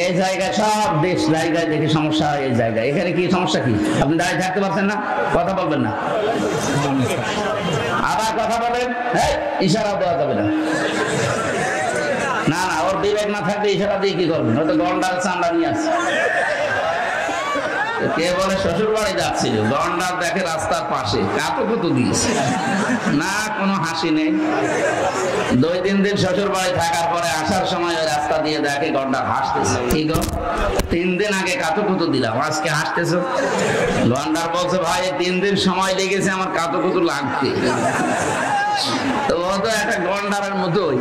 এই জায়গায় সব দেশ জায়গায় দেখি সমস্যা হয়। এই জায়গায় এখানে কি সমস্যা? কি আপনি দাঁড়িয়ে থাকতে পারছেন না? কথা বলবেন না, আবার কথা বলেন। ইশারা দেওয়া যাবে না। না না, ওর বিবেক না থাকলে ইশারা দিয়ে কি করবেন? হয়তো গন্ডার চামড়া নিয়ে আসছে। কে বলে শ্বশুর বাড়ি যাচ্ছিল, গন্ডার দেখে রাস্তার পাশে কাতুকুতু দিয়েছে, না কোনো হাসি নেই। 2-3 দিন শ্বশুর বাড়ি থাকার পরে আসার সময় ওই রাস্তা দিয়ে দেখে গন্ডার হাসতেছে। কি গো, 3 দিন আগে কাতুকুতু দিলাম, আজকে হাসতেছো? গন্ডার বলছে, ভাই 3 দিন সময় লেগেছে আমার কাতুকুতু লাগতে। তো ও তো একটা গন্ডারের মতোই।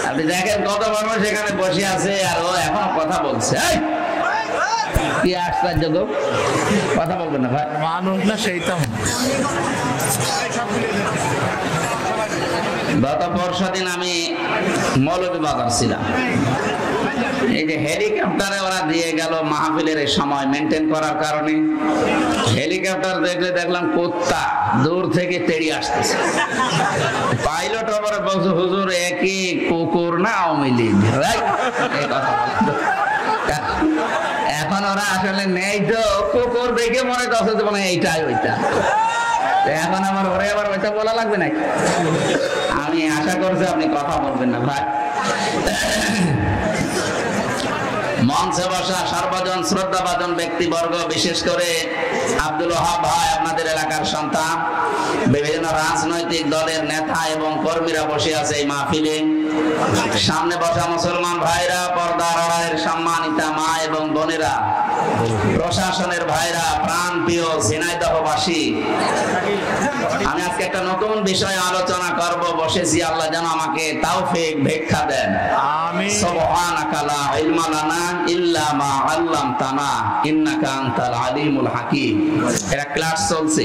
আপনি দেখেন কত মানুষ এখানে বসে আছে আর ও এখনো কথা বলছে। কি আশ্চর্য গো, কথা বলবেন না ভাই? মানুষ না সেইতাম। গত পরশুদিন আমি মৌলভীবাজার ছিলাম। এই যে হেলিকপ্টারে ওরা দিয়ে গেল মাহফিলের এই সময় মেনটেন করার কারণে, হেলিকপ্টার দেখলে দেখলাম কুত্তা দূর থেকে তেড়িয়ে আসতেছে। পাইলট ওপরে বলছে, হুজুর একই কুকুর না আওয়ামী লীগ। এখন ওরা আসলে নেই তো, কুকুর দেখে মনে করছে যে মানে এইটাই ওইটা। এখন আমার ওরে আবার ওইটা বলা লাগবে নাকি? আমি আশা করছি আপনি কথা বলবেন না ভাই। মঞ্চে বসা সর্বজন শ্রদ্ধাভাজন ব্যক্তিবর্গ, বিশেষ করে আব্দুল ওয়াহাব ভাই, আপনাদের এলাকার সন্তান, বিভিন্ন রাজনৈতিক দলের নেতা এবং কর্মীরা বসে আছে এই মাহফিলে। সামনে বসা মুসলমান ভাইরা, পর্দার আড়ালের সম্মানিতা মা এবং বোনেরা, প্রশাসনের ভাইরা, প্রাণ প্রিয় ঝিনাইদহবাসী, আমি আজকে একটা নতুন বিষয় আলোচনা করব বসেছি। আল্লাহ যেন আমাকে তাওফিক ভিক্ষা দেন। আমিন। সুবহানাকা লা ইলমা লানা ইল্লা মা আল্লামতানা ইন্নাকা আনতাল আলিমুল হাকিম। এটা ক্লাস চলছে।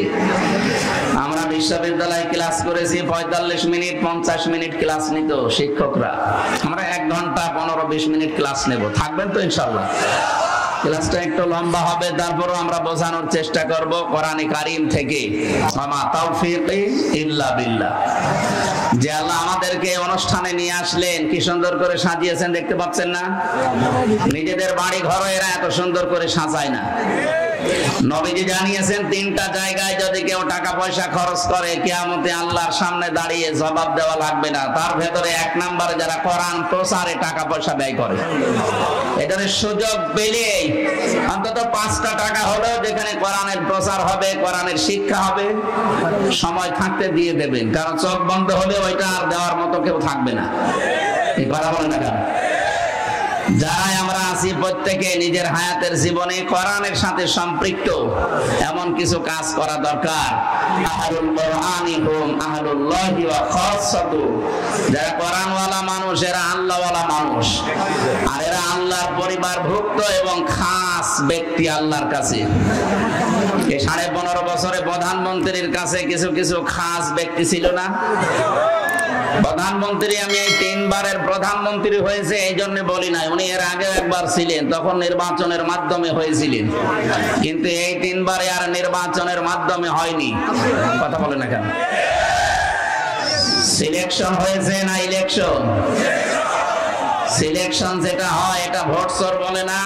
আমরা বিশ্ববিদ্যালয়ে ক্লাস করেছি 45 মিনিট, 50 মিনিট ক্লাস নিত শিক্ষকরা। আমরা 1 ঘন্টা 15-20 মিনিট ক্লাস নেব। থাকবেন তো ইনশাআল্লাহ? ক্লাসটা একটু লম্বা হবে, তারপরও আমরা বোঝানোর চেষ্টা করব কোরআনে কারীম থেকে। আমা তাওফীকি ইল্লা বিল্লাহ। যে আল্লাহ আমাদেরকে অনুষ্ঠানে নিয়ে আসলেন, কি সুন্দর করে সাজিয়েছেন, দেখতে পাচ্ছেন না? নিজেদের বাড়ি ঘরে এরা এত সুন্দর করে সাজায় না। নবীজি জানিয়েছেন 3টা জায়গায় যদি কেউ টাকা পয়সা খরচ করে, কিয়ামতে আল্লাহর সামনে দাঁড়িয়ে জবাব দেওয়া লাগবে না। তার ভেতরে 1 নম্বরে যারা কোরআন প্রচারে টাকা পয়সা ব্যয় করে। এখানে সুযোগ পেলেই অন্তত 5টা টাকা হলেও যেখানে কোরআনের প্রচার হবে, কোরআনের শিক্ষা হবে, সময় থাকতে দিয়ে দেবেন। কারণ চোখ বন্ধ হলে ওইটা আর দেওয়ার মতো কেউ থাকবে না। এই কথা বলে না কেন? যারাই আমরা আছি প্রত্যেকে নিজের হায়াতের জীবনে কোরআনের সাথে সম্পৃক্ত এমন কিছু কাজ করা দরকার। আহলুল কোরআনি হুম আহলুল্লাহি ওয়া খাসাতু। যারা কোরআনওয়ালা মানুষ এরা আল্লাহওয়ালা মানুষ, আর এরা আল্লাহর পরিবারভুক্ত এবং খাস ব্যক্তি আল্লাহর কাছে। এই 15.5 বছরে প্রধানমন্ত্রীর কাছে কিছু কিছু খাস ব্যক্তি ছিল না? প্রধানমন্ত্রী, আমি এই 3 বারের প্রধানমন্ত্রী হয়েছে এই জন্য বলি নাই, উনি এর আগে একবার ছিলেন, তখন নির্বাচনের মাধ্যমে হয়েছিলেন। কিন্তু এই 3 বারে আর নির্বাচনের মাধ্যমে হয়নি। কথা বলে না কেন? সিলেকশন হয়েছে না ইলেকশন? সিলেকশন যেটা হয় এটা ভোট চোর বলে না?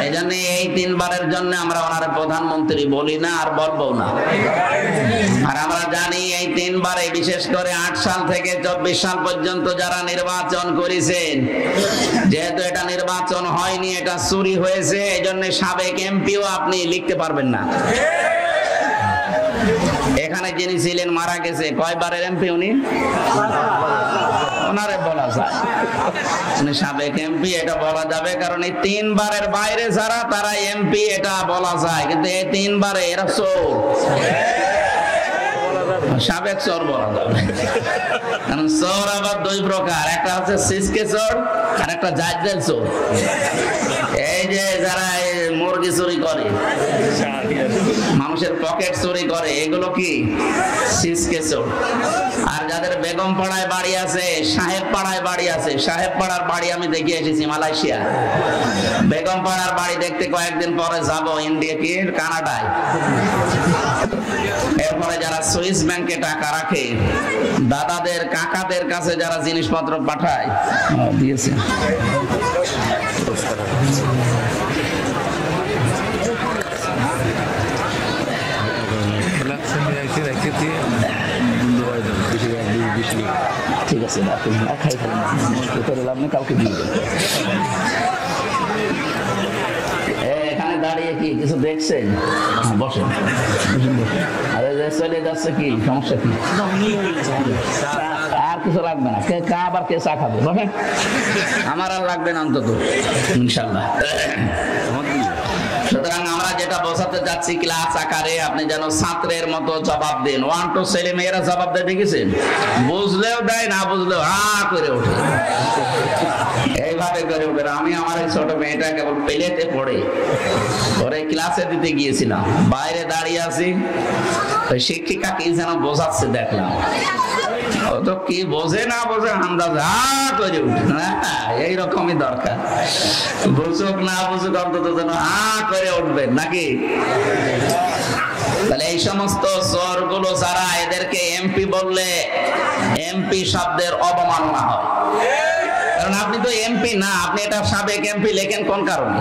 এই জন্য এই 3 বারের জন্য আমরা ওনার প্রধানমন্ত্রী বলি না, আর বলবো না। আর আমরা জানি এই 3 বারে, বিশেষ করে 8 সাল থেকে 24 সাল পর্যন্ত যারা নির্বাচন করেছেন, যেহেতু এটা নির্বাচন হয়নি, এটা চুরি হয়েছে, এই জন্য সাবেক এমপিও আপনি লিখতে পারবেন না। এখানে যিনি ছিলেন মারা গেছে, কয়বারের এমপি উনি? ওনারে বলা যায় উনি সাবেক এমপি, এটা বলা যাবে। কারণ এই 3 বারের বাইরে যারা, তারা এমপি, এটা বলা যায়। কিন্তু এই 3 বারে এরা চোর, সাবেক চোর বলা যাবে। কারণ চোর আবার 2 প্রকার, একটা হচ্ছে সিসকে চোর আর একটা জাইজেল চোর। এই যে যারা মুরগি চুরি করে, মানুষের পকেট চুরি করে, এগুলো কি সিসকে চোর। আর যাদের বেগম পাড়ায় বাড়ি আছে, সাহেব পাড়ায় বাড়ি আছে, সাহেব পাড়ার বাড়ি আমি দেখে এসেছি মালয়েশিয়া। বেগম পাড়ার বাড়ি দেখতে কয়েকদিন পরে যাব ইন্ডিয়া কি কানাডায়। এরপরে যারা সুইস ব্যাংকে টাকা রাখে, দাদাদের কাকাদের কাছে যারা জিনিসপত্র পাঠায়, দিয়েছে। ঠিক আছে, আপনি কাউকে দিয়ে দেন। এখানে দাঁড়িয়ে কি কিছু দেখছেন? বসেন। আরে চলে যাচ্ছে কি সমস্যা কি? আর কিছু লাগবে না, কে কা আবার কে চা খাবে? বসেন, আমার আর লাগবে না অন্তত, ইনশাল্লাহ। সুতরাং আমরা যেটা বোঝাতে যাচ্ছি ক্লাস আকারে, আপনি যেন ছাত্রের মতো জবাব দেন। 1 2 ছেলে মেয়েরা জবাব দেয়, দেখেছেন? বুঝলেও দেয়, না বুঝলেও হা করে ওঠে, এইভাবে করে ওঠে। আমি আমার এই ছোট মেয়েটা কেবল প্লেতে পড়ে ওরে ক্লাসে দিতে গিয়েছিলাম, বাইরে দাঁড়িয়ে আছি, শিক্ষিকা কি যেন বোঝাচ্ছে দেখলাম, ও তো কি বোঝে না বোঝে আন্দাজ হা করে উঠে। এইরকমই দরকার, বুঝুক না বুঝুক অন্তত যেন হা করে উঠবেন, নাকি? তাহলে এই সমস্ত চোরগুলো যারা, এদেরকে এমপি বললে এমপি শব্দের অবমাননা হয়। কারণ আপনি তো এমপি না, আপনি এটা সাবেক এমপি লেখেন কোন কারণে?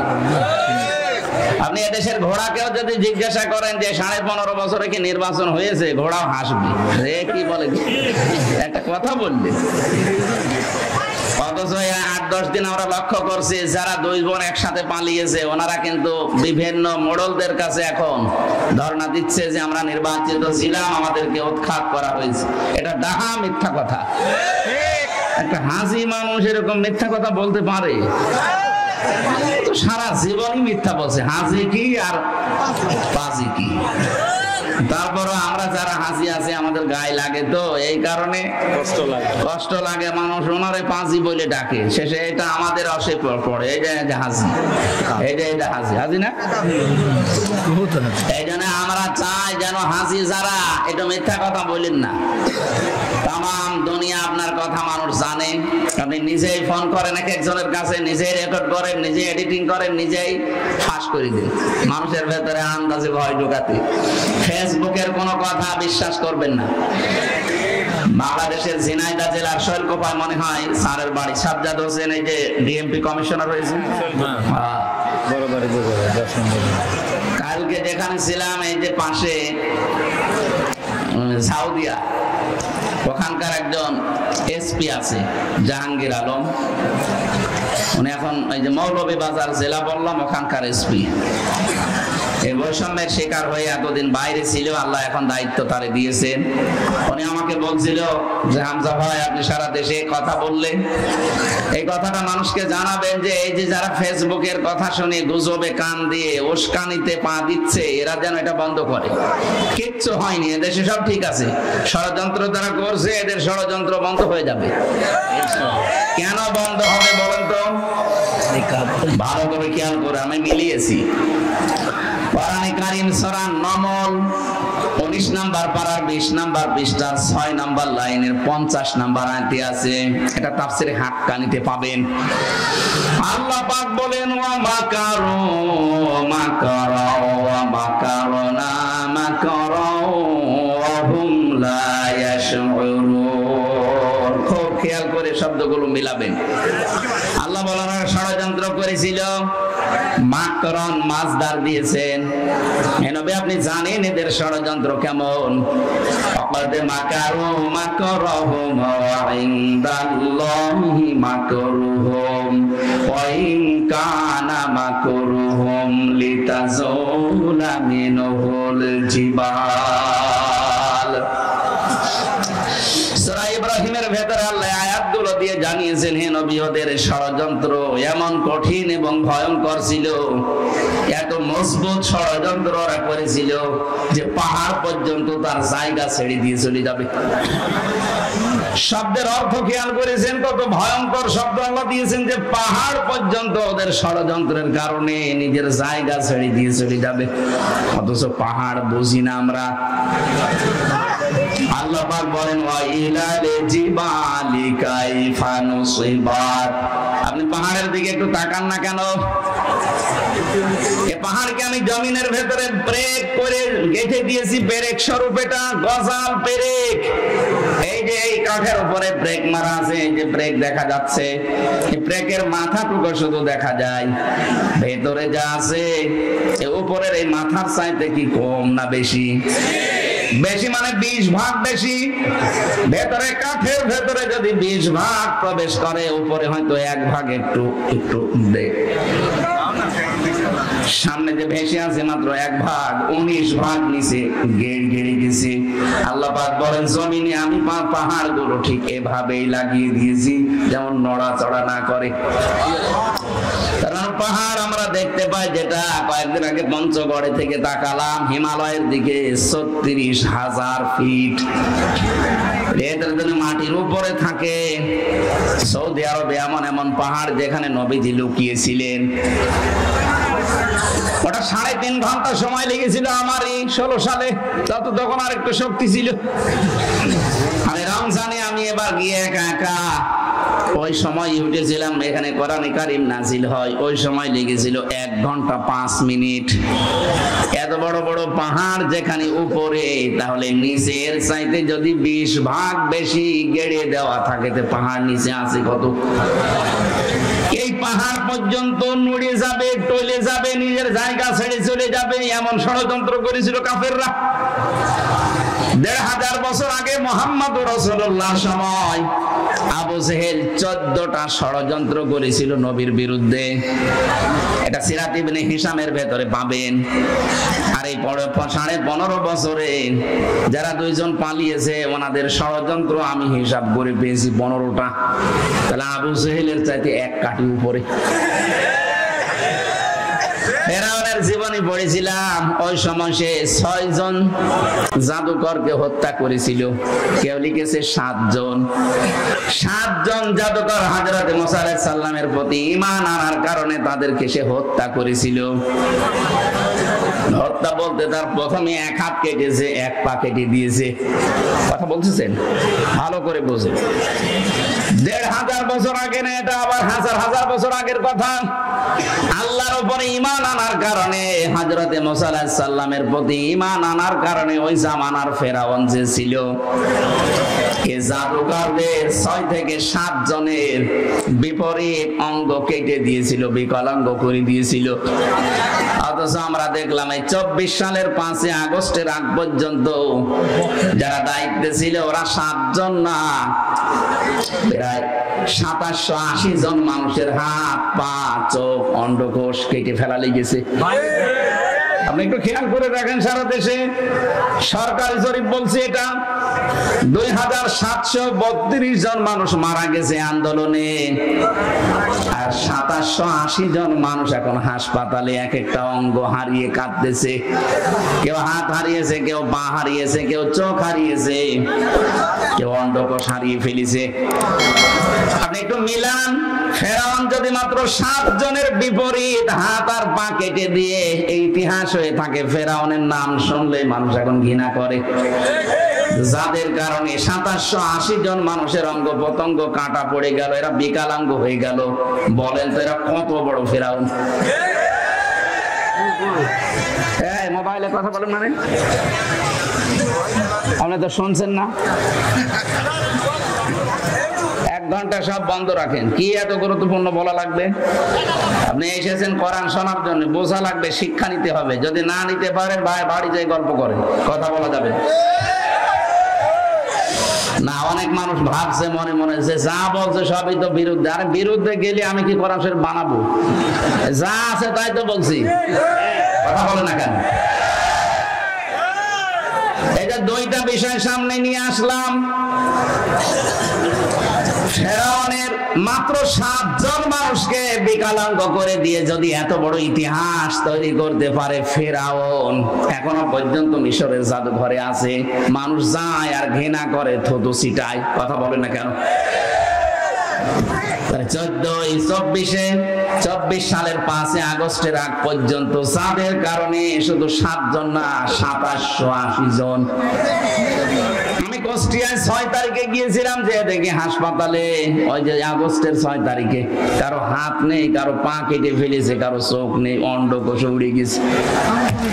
আপনি এদেশের ঘোড়াকেও যদি জিজ্ঞাসা করেন যে 15.5 বছরে কি নির্বাচন হয়েছে, ঘোড়াও হাসবে, রে কি বলে একটা কথা বললে। অথচ 8-10 দিন আমরা লক্ষ্য করছি যারা 2 বোন একসাথে পালিয়েছে, ওনারা কিন্তু বিভিন্ন মোড়লদের কাছে এখন ধর্ণা দিচ্ছে যে আমরা নির্বাচিত ছিলাম, আমাদেরকে উৎখাত করা হয়েছে। এটা ডাহা মিথ্যা কথা। একটা হাসি মানুষ এরকম মিথ্যা কথা বলতে পারে? তো সারা জীবনই মিথ্যা বলছে, হাসি কি আর বাজি কি। তারপরও আমরা যারা হাসি আছে আমাদের গায়ে লাগে, তো এই কারণে কষ্ট লাগে। মানুষ ওনারে পাঁজি বলে ডাকে, শেষে এটা আমাদের অসে পড়ে, এই যে হাসি, এইটা হাসি, হাসি না? এই জন্য আমরা চাই যেন হাসি যারা, এটা মিথ্যা কথা বলেন না। তাম দুনিয়া আপনার কথা মানুষ জানে। আপনি নিজেই ফোন করেন এক একজনের কাছে, নিজেই রেকর্ড করেন, নিজেই এডিটিং করেন, নিজেই ফাঁস করে দিন মানুষের ভেতরে আন্দাজে ভয় ঢোকাতে। ফেসবুকের কোনো কথা বিশ্বাস করবেন না। বাংলাদেশের ঝিনাইদহ জেলার শৈলকুপায় মনে হয় স্যারের বাড়ি, সাজ্জাদ হোসেন, এই যে ডিএমপি কমিশনার হয়েছে, কালকে যেখানে ছিলাম এই যে পাশে সাউদিয়া, ওখানকার একজন এসপি আছে জাহাঙ্গীর আলম, উনি এখন এই যে মৌলভীবাজার জেলা বললাম ওখানকার এসপি। এই বৈষম্যের শিকার হয়ে এতদিন বাইরে ছিল, আল্লাহ এখন দায়িত্ব তারে দিয়েছেন। উনি আমাকে বলছিল যে হামজা ভাই, আপনি সারা দেশে কথা বললেন, এই কথাটা মানুষকে জানাবেন যে এই যে যারা ফেসবুকের কথা শুনে গুজবে কান দিয়ে উস্কানিতে পা দিচ্ছে, এরা যেন এটা বন্ধ করে। কিচ্ছু হয়নি, এদেশে সব ঠিক আছে। ষড়যন্ত্র যারা করছে, এদের ষড়যন্ত্র বন্ধ হয়ে যাবে। কেন বন্ধ হবে বলেন তো? ভালো করে খেয়াল করে, আমি মিলিয়েছি। কোরআনে কারীম সূরা নমল 19 নাম্বার পারার 20 নাম্বার পৃষ্ঠার 6 নাম্বার লাইনের 50 নাম্বার আয়াতে আছে। এটা তাফসীরে হাক্কানিতে পাবেন। আল্লাহ পাক বলেন, ওয়া মাকারু মাকারা ওয়া মাকারনা মাকারা ওয়া হুম লা ইয়াশউরুন। খুব খেয়াল করে শব্দগুলো মিলাবেন। আল্লাহ বলেন ষড়যন্ত্র করেছিল, মাকরন মাজদার দিয়েছেন। নবী আপনি জানেন এদের ষড়যন্ত্র কেমন। ফাকাদ মাকারু মাকরাহুম ওয়া ইনদাল্লাহি মাকরুহুম ওয়া ইন কানা মাকরুহুম লিতাযুলা মিনহুল জিবাল। সূরা ইব্রাহিমের ভেতরে আল্লাহ আয়াতগুলো দিয়ে জানিয়েছেন, হে নবী ওদের ষড়যন্ত্র এমন কঠিন এবং ভয়ঙ্কর ছিল, এত মজবুত ষড়যন্ত্র ওরা করেছিল যে পাহাড় পর্যন্ত তার জায়গা ছেড়ে দিয়ে চলে যাবে। শব্দের অর্থ খেয়াল করেছেন, কত ভয়ঙ্কর শব্দ আল্লাহ দিয়েছেন, যে পাহাড় পর্যন্ত ওদের ষড়যন্ত্রের কারণে নিজের জায়গা ছেড়ে দিয়ে চলে যাবে। অথচ পাহাড় বুঝি না আমরা। আল্লাহ পাক বলেন, ওয়া ইলাল জিবালি কাইফা নুসিবাত। আপনি পাহাড়ের দিকে একটু তাকান না কেন? এ পাহাড়কে আমি জমিনের ভেতরে ব্রেক করে গেঁথে দিয়েছি, ব্রেক স্বরূপ এটা গজাল ব্রেক। এই যে এই কাঠের উপরে ব্রেক মারা আছে, এই যে ব্রেক দেখা যাচ্ছে, এই ব্রেকের মাথাটুকু শুধু দেখা যায়, ভেতরে যা আছে এ উপরের এই মাথার চাইতে কি কম না বেশি? বেশি মানে 20 ভাগ বেশি। ভেতরে কাঠের ভেতরে যদি 20 ভাগ প্রবেশ করে, উপরে হয়তো 1 ভাগ একটু একটু ব্রেক। সামনে যে ভেসে আছে মাত্র 1 ভাগ, 19 ভাগ নিচে গেড়ে গেছে। আল্লাহ পাক বলেন জমিনে আমি পাহাড় গুলো ঠিক এভাবেই লাগিয়ে দিয়েছি যেমন নড়াচড়া না করে। কারণ পাহাড় আমরা দেখতে পাই, যেটা কয়েকদিন আগে পঞ্চগড়ে থেকে তাকালাম হিমালয়ের দিকে 36,000 ফিট, এদের জন্য মাটির উপরে থাকে। সৌদি আরবে এমন এমন পাহাড় যেখানে নবীজি লুকিয়েছিলেন, ওটা 3.5 ঘন্টা সময় লেগেছিল আমারই 16 সালে, তখন আর একটু শক্তি ছিল। আমি রমজানে আমি এবার গিয়ে একা একা ওই সময় উঠেছিলাম, এখানে কোরআনে কারীম নাজিল হয়, ওই সময় লেগেছিল 1 ঘন্টা 5 মিনিট। এত বড় বড় পাহাড় যেখানে উপরে, তাহলে নিচের চাইতে যদি 20 ভাগ বেশি গেড়ে দেওয়া থাকে, তো পাহাড় নিচে আছে কত? এই পাহাড় পর্যন্ত নড়ে যাবে, টলে যাবে, নিজের জায়গা ছেড়ে চলে যাবে, এমন ষড়যন্ত্র করেছিল কাফেররা। 1500 বছর আগে মুহাম্মদ রাসূলুল্লাহ সময় আবু জেহেল 14টা ষড়যন্ত্র করেছিল নবীর বিরুদ্ধে। এটা সিরাত ইবনে হিশামের ভেতরে পাবেন। আর এই 15.5 বছরে যারা 2 জন পালিয়েছে, ওনাদের ষড়যন্ত্র আমি হিসাব করে পেয়েছি 15টা। তাহলে আবু জেহেলের চাইতে 1 কাঠি উপরে। ফেরাউনের জীবনী পড়েছিলাম, ওই সময় সে 6 জন জাদুকরকে হত্যা করেছিল। কেউ লিখেছে 7 জন। 7 জন জাদুকর হযরত মুসা আলাইহিস সালামের প্রতি ঈমান আনার কারণে তাদেরকে সে হত্যা করেছিল। হত্যা বলতে তার প্রথমে 1 হাত কেটেছে, 1 পা কেটে দিয়েছে। কথা বলতেছেন ভালো করে বোঝেন। 1500 বছর আগে না, এটা আবার হাজার হাজার বছর আগের কথা। আল্লাহর উপরে ঈমান আনার কারণে, হযরত মুসা আলাইহিস সালামের প্রতি ঈমান আনার কারণে ওই জামানার ফেরাউন যে ছিল, এই জাদুকরদের 6 থেকে 7 জনের বিপরীত অঙ্গ কেটে দিয়েছিল, বিকলাঙ্গ করে দিয়েছিল। অথচ আমরা দেখলাম এই 24 সালের 5 আগস্টের আগ পর্যন্ত যারা দায়িত্বে ছিল ওরা 7 জন না, প্রায় 2780 জন মানুষের হাত, পা, চোখ, অন্ডকোষ কেটে ফেলা লেগেছে। আপনি একটু খেয়াল করে দেখেন, সারা দেশে সরকারি জরিপ বলছে এটা 2732 জন মানুষ মারা গেছে আন্দোলনে, আর 2780 জন মানুষ এখন হাসপাতালে এক একটা অঙ্গ হারিয়ে কাঁদতেছে। কেউ হাত হারিয়েছে, কেউ পা হারিয়েছে, কেউ চোখ হারিয়েছে, কেউ অন্ডকোষ হারিয়ে ফেলেছে। আপনি একটু মিলান, ফেরাউন যদি মাত্র 7 জনের বিপরীত হাত আর পা কেটে দিয়ে এই ইতিহাস হয়ে থাকে, ফেরাউনের নাম শুনলে মানুষ এখন ঘৃণা করে। যাদের কারণে 2780 জন মানুষের অঙ্গ প্রত্যঙ্গ কাটা পড়ে গেল, এরা বিকলাঙ্গ হয়ে গেল, বলেন তো এরা কত বড় ফেরাউন? এই মোবাইলে কথা বলেন মানে আপনি তো শুনছেন না। 1 ঘন্টা সব বন্ধ রাখেন। কি এত গুরুত্বপূর্ণ বলা লাগবে? আপনি এসেছেন কোরআন শোনার জন্য, বোঝা লাগবে, শিক্ষা নিতে হবে। যদি না নিতে পারেন ভাই বাড়ি যাই গল্প করেন, কথা বলা যাবে না। অনেক মানুষ ভাবছে মনে মনে যে যা বলছে সবই তো বিরুদ্ধে। আরে বিরুদ্ধে গেলে আমি কি কোরআন শরীফ বানাবো? যা আছে তাই তো বলছি, কথা বলে না কেন? এই যে 2টা বিষয় সামনে নিয়ে আসলাম। ফেরাউনের মাত্র 7 জন মানুষকে বিকলাঙ্গ করে দিয়ে যদি এত বড় ইতিহাস তৈরি করতে পারে ফেরাউন, এখনো পর্যন্ত মিশরের জাদুঘরে আছে, মানুষ যায় আর ঘৃণা করে, থুতু ছিটায়, কথা বলে না কেন? 24 সালের 5 আগস্টের আগ পর্যন্ত যাদের কারণে শুধু 7 জন না 2780 জন। আমি কুষ্টিয়ায় 6 তারিখে গিয়েছিলাম, যে দেখি হাসপাতালে ওই যে আগস্টের 6 তারিখে কারো হাত নেই, কারো পা কেটে ফেলেছে, কারো চোখ নেই, অন্ডকোষ উড়ে গেছে,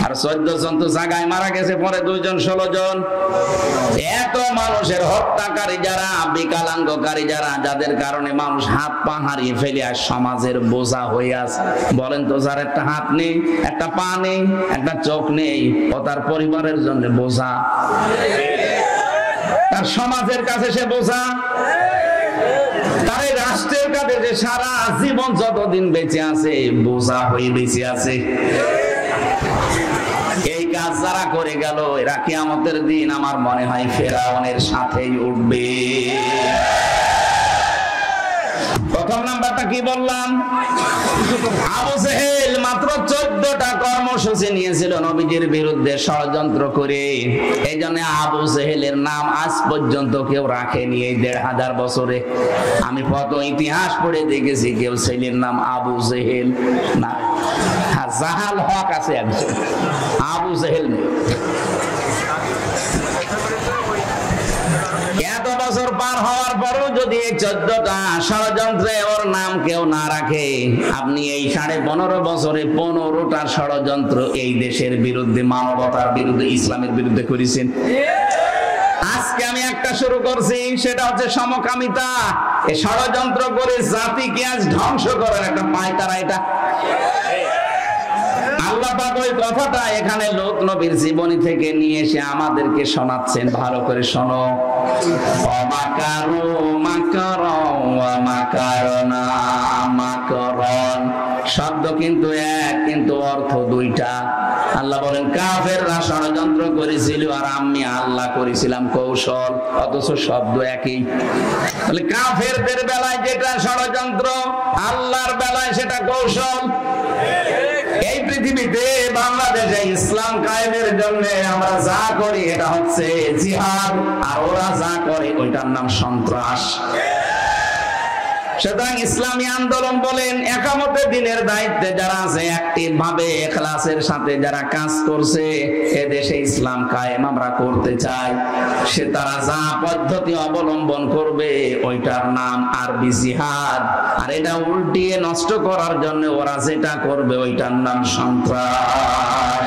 আর 14 জন তো জায়গায় মারা গেছে, পরে 2 জন 16 জন। এত মানুষের হত্যাকারী যারা, বিকলাঙ্গকারী যারা, যাদের কারণে মানুষ হাত পা হারিয়ে ফেলে আর সমাজের বোঝা হয়ে আছে। বলেন তো, যার একটা হাত নেই, একটা পা নেই, একটা চোখ নেই, ও তার পরিবারের জন্য বোঝা, তার সমাজের কাছে সে বোঝা, তার এই রাষ্ট্রের কাছে যে সারা জীবন যতদিন বেঁচে আছে বোঝা হয়ে বেঁচে আছে। এই কাজ যারা করে গেল, এরা কিয়ামতের দিন আমার মনে হয় ফেরাউনের সাথেই উঠবে। প্রথম নাম্বারটা কি বললাম? আবু জেহেল মাত্র 14টা কর্মসূচি নিয়েছিল নবীজির বিরুদ্ধে ষড়যন্ত্র করে। এই জন্য আবু জেহেলের নাম আজ পর্যন্ত কেউ রাখেনি এই 1500 বছরে। আমি কত ইতিহাস পড়ে দেখেছি, কেউ ছেলের নাম আবু জেহেল না। জাহাল হক আছে একজন, আবু জেহেল নেই। এত বছর পার হওয়ার পরও যদি এই 14টা ষড়যন্ত্রে ওর নাম কেউ না রাখে, আপনি এই 15.5 বছরে 15টা ষড়যন্ত্র এই দেশের বিরুদ্ধে, মানবতার বিরুদ্ধে, ইসলামের বিরুদ্ধে করেছেন। আজকে আমি একটা শুরু করছি, সেটা হচ্ছে সমকামিতা। এই ষড়যন্ত্র করে জাতিকে আজ ধ্বংস করার একটা পায়তারা এটা। আল্লাহ পাক ওই কথাটা এখানে লূত নবীর জীবনী থেকে নিয়ে এসে আমাদেরকে শোনাচ্ছেন। ভালো করে শোনো। অমাকারু মাকারা ওয়া মাকারনা মাকারান, শব্দ কিন্তু এক, কিন্তু অর্থ দুইটা। আল্লাহ বলেন কাফেররা ষড়যন্ত্র করেছিল আর আমি আল্লাহ করেছিলাম কৌশল, অথচ শব্দ একই। তাহলে কাফেরদের বেলায় যেটা ষড়যন্ত্র, আল্লাহর বেলায় সেটা কৌশল। এই পৃথিবীতে বাংলাদেশে ইসলাম কায়েমের জন্য আমরা যা করি এটা হচ্ছে জিহাদ, আর ওরা যা করে ওইটার নাম সন্ত্রাস। সুতরাং ইসলামী আন্দোলন বলেন, একামতে দিনের দায়িত্বে যারা আছে, অ্যাক্টিভ ভাবে ইখলাসের সাথে যারা কাজ করছে, এ দেশে ইসলাম কায়েম আমরা করতে চাই, সে তারা যা পদ্ধতি অবলম্বন করবে ওইটার নাম আরবি জিহাদ, আর এটা উল্টিয়ে নষ্ট করার জন্য ওরা যেটা করবে ওইটার নাম সন্ত্রাস।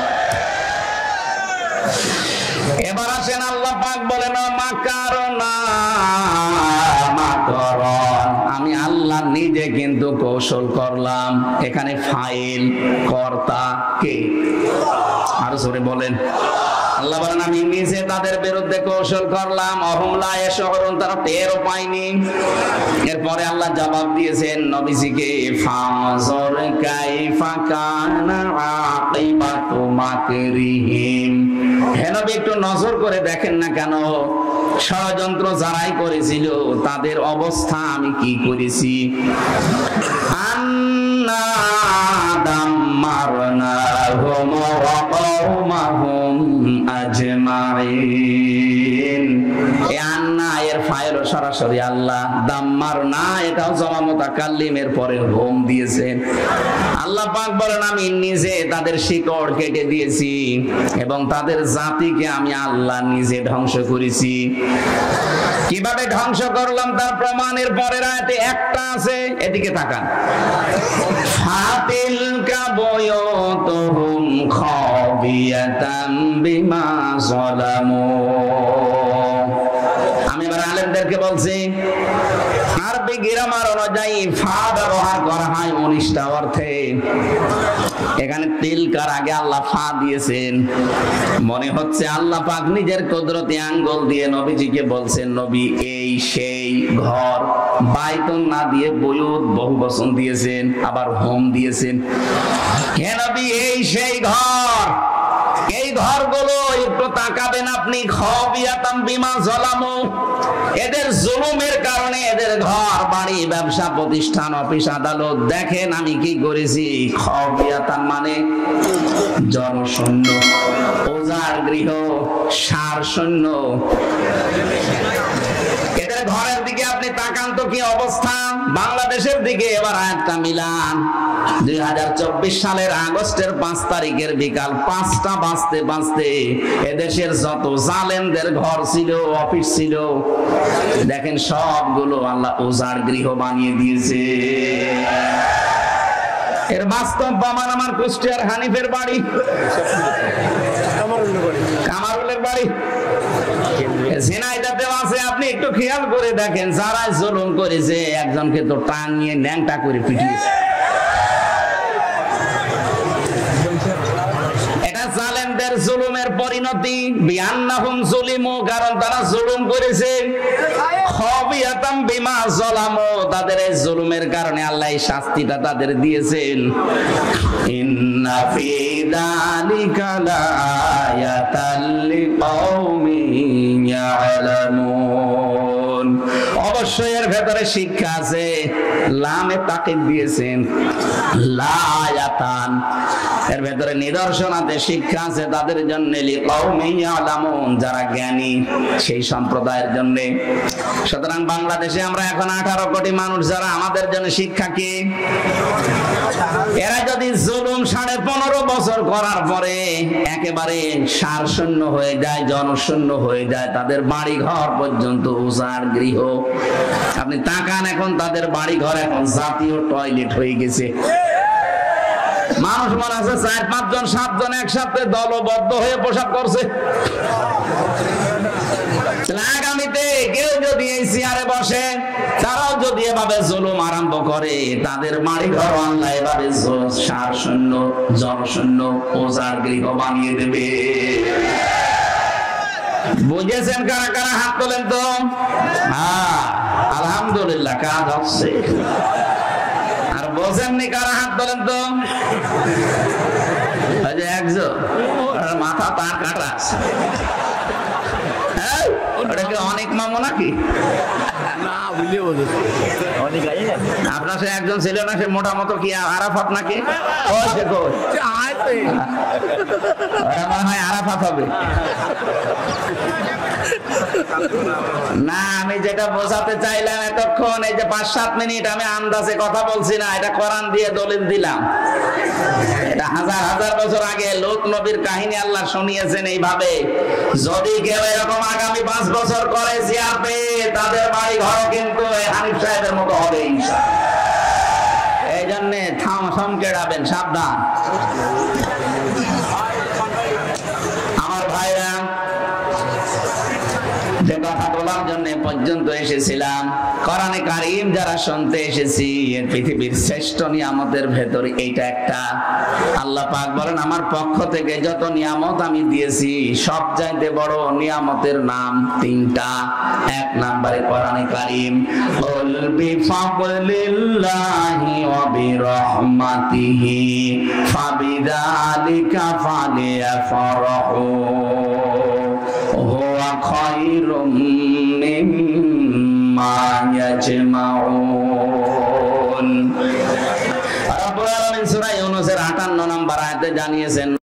এবার আসেন, আল্লাহ পাক বলেন মাকারনা মাকারান, আমি আল্লাহ নিজে কিন্তু কৌশল করলাম। এখানে ফাইল, কর্তা কে? আরো জোরে বলেন। আল্লাহ বলেন আমি নিজে তাদের বিরুদ্ধে কৌশল করলাম। অহুমলা এশহরুন, তারা টেরও পায়নি। এরপরে আল্লাহ জবাব দিয়েছেন নবীজিকে, ফাযর কাইফা কানা আকিবাতু মাকরিহিম। হে নবী, একটু নজর করে দেখেন না কেন ষড়যন্ত্র যারাই করেছিল তাদের অবস্থা আমি কি করেছি। আন্না দাম্মারনাহুম ওয়া কওমাহুম আজমাইন। এই আন্না এর ফাইল সরাসরি আল্লাহ, দাম্মারনা এটাও জমা মুতাকাল্লিমের পরে হোম দিয়েছেন। আল্লাহ পাক বলেন আমি নিজে তাদের শিকড় কেটে দিয়েছি এবং তাদের জাতিকে আমি আল্লাহ নিজে ধ্বংস করেছি। কিভাবে ধ্বংস করলাম তার প্রমাণের পরের আয়াতে একটা আছে, এদিকে তাকান। ফাতিল কাবয়তুহুম খাবিয়াতাম বিমা যালামু। আমি এবার আলেমদেরকে বলছি, আরবি গ্রামার অনুযায়ী ফা ব্যবহার করা হয় 19টা অর্থে। এখানে তিলকার আগে আল্লাহ ফা দিয়েছেন। মনে হচ্ছে আল্লাহ পাক নিজের কুদরতি আঙ্গুল দিয়ে নবীজিকে বলছেন, নবী এই সেই ঘর, বাইতুন না দিয়ে বুয়ুত বহুবচন দিয়েছেন, আবার হোম দিয়েছেন। হে নবী এই সেই ঘর, এই ঘরগুলো একটু তাকাবেন আপনি, খাবিয়াতাম বিমা যালামু, এদের জুলুমের কারণে এদের ঘর বাড়ি, ব্যবসা প্রতিষ্ঠান, অফিস আদালত, দেখেন আমি কি করেছি। খাবিয়াতাম মানে জনশূন্য, ওজার গৃহ, সার শূন্য। এদের ঘরের দিকে আপনি আপনি তাকান তো কি অবস্থা বাংলাদেশের দিকে। এবার আয়াতটা মিলান। 2024 সালের আগস্টের 5 তারিখের বিকাল 5টা বাজতে বাজতে এদেশের যত জালেমদের ঘর ছিল, অফিস ছিল, দেখেন সবগুলো আল্লাহ উজাড় গৃহ বানিয়ে দিয়েছে। এর বাস্তব প্রমাণ আমার কুষ্টিয়ার হানিফের বাড়ি, কামারুলের বাড়ি, ঝিনাইদহেও আছে। আপনি একটু খেয়াল করে দেখেন, যারা জুলুম করেছে একজনকে তো টাঙিয়ে ন্যাংটা করে পিটিয়েছে। এটা জালেমদের জুলুমের পরিণতি। বিআন্নাহুম যুলিমু, কারণ তারা জুলুম করেছে। খাবিয়াতাম বিমা যালামু, তাদের এই জুলুমের কারণে আল্লাহ এই শাস্তিটা তাদের দিয়েছেন। ইন্না ফি যালিকা লাআয়াতাল লিকাওমিন ইয়ালামুন, অবশ্যই এর ভেতরে শিক্ষা আছে। লামে তাকিদ দিয়েছেন, লাআয়াতান, এর ভেতরে নিদর্শন আছে, শিক্ষা আছে তাদের জন্য। লিকাওমিন ইয়ালামুন, যারা জ্ঞানী সেই সম্প্রদায়ের জন্য। সুতরাং বাংলাদেশে আমরা এখন 18 কোটি মানুষ, যারা আমাদের জন্য শিক্ষা কি? এরা যদি জুলুম 15.5 বছর করার পরে একেবারে সারশূন্য হয়ে যায়, জনশূন্য হয়ে যায়, তাদের বাড়ি ঘর পর্যন্ত উজাড় গৃহ। আপনি তাকান, এখন তাদের বাড়ি ঘর এখন জাতীয় টয়লেট হয়ে গেছে। মানুষ মনে আছে 4-5 জন 7 জন একসাথে দলবদ্ধ হয়ে প্রসাব করছে। আগামীতে কেউ যদি এই চেয়ারে বসে, তারাও যদি এভাবে জুলুম আরম্ভ করে, তাদের বাড়ি ঘর আল্লাহ এভাবে সারশূন্য, জনশূন্য, উজাড় গৃহ বানিয়ে দেবে। বুঝেছেন কারা কারা? হাত তোলেন তো। হ্যাঁ, আলহামদুলিল্লাহ, কাজ হচ্ছে। আর বোঝেননি কারা? হাত তোলেন তো। একজন মাথা তার কাটা আছে। অনেক মামু নাকি? আপনার সে একজন ছিল না, সে মোটা মতো কি আরাফাত নাকি? মনে হয় আরাফাত হবে না। আমি যেটা বোঝাতে চাইলাম এতক্ষণ, এই যে 5-7 মিনিট আমি আন্দাজে কথা বলছি না, এটা কোরআন দিয়ে দলিল দিলাম। এটা হাজার হাজার বছর আগে লোক নবীর কাহিনী আল্লাহ শুনিয়েছেন এইভাবে। যদি কেউ এরকম আগামী 5 বছর করে চেয়ার পেয়ে, তাদের বাড়ি ঘর কিন্তু হানিফ সাহেবের মতো হবে ইনশাআল্লাহ। এই জন্য থমকেড়াবেন, সাবধান। আমার ভাইরা, যে কথা বলার জন্য পর্যন্ত এসেছিলাম, কোরআনে কারীম যারা শুনতে এসেছি, পৃথিবীর শ্রেষ্ঠ নিয়ামতের ভেতরে এইটা একটা। আল্লাহ পাক বলেন, আমার পক্ষ থেকে যত নিয়ামত আমি দিয়েছি, সবচাইতে বড় নিয়ামতের নাম 3টা। 1 নম্বরে কোরআনে কারীম, কুল বিফাদলিল্লাহি ওয়া বিরহমাতিহি ফাবিযালিকা ফালিয়াফরাহু হুয়া খায়রুম মিম্মা ইয়াজমাউন। রব্বুল আলামিন সূরা ইউনূসের 58 নম্বর আয়াতে জানিয়েছেন,